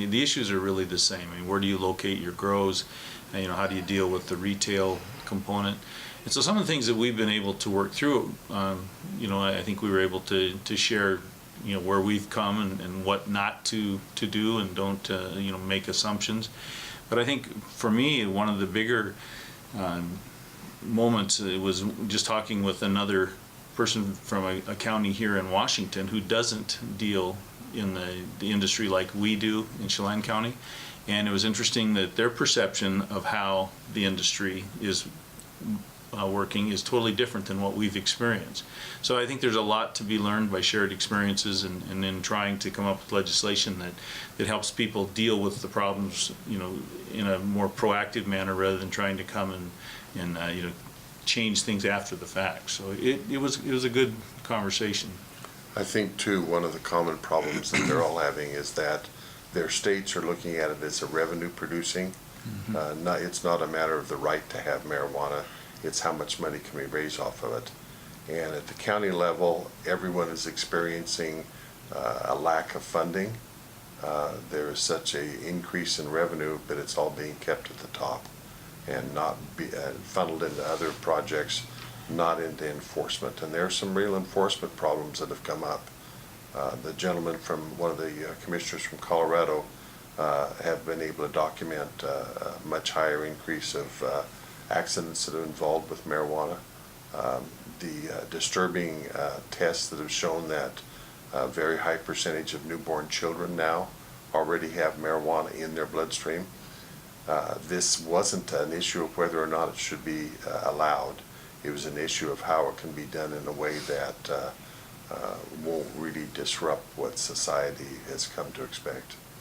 The issues are really the same. I mean, where do you locate your grows? And, how do you deal with the retail component? And so some of the things that we've been able to work through, I think we were able to share, where we've come and what not to do, and don't, make assumptions. But I think for me, one of the bigger moments, it was just talking with another person from a county here in Washington who doesn't deal in the industry like we do in Chelan County. And it was interesting that their perception of how the industry is working is totally different than what we've experienced. So I think there's a lot to be learned by shared experiences, and then trying to come up with legislation that helps people deal with the problems, in a more proactive manner, rather than trying to come and change things after the fact. So it was a good conversation. I think too, one of the common problems that they're all having is that their states are looking at it as a revenue producing. It's not a matter of the right to have marijuana, it's how much money can we raise off of it. And at the county level, everyone is experiencing a lack of funding. There is such an increase in revenue, but it's all being kept at the top and not be funneled into other projects, not into enforcement. And there are some real enforcement problems that have come up. The gentleman from one of the commissioners from Colorado have been able to document a much higher increase of accidents that are involved with marijuana. The disturbing tests that have shown that a very high percentage of newborn children now already have marijuana in their bloodstream. This wasn't an issue of whether or not it should be allowed. It was an issue of how it can be done in a way that won't really disrupt what society has come to expect.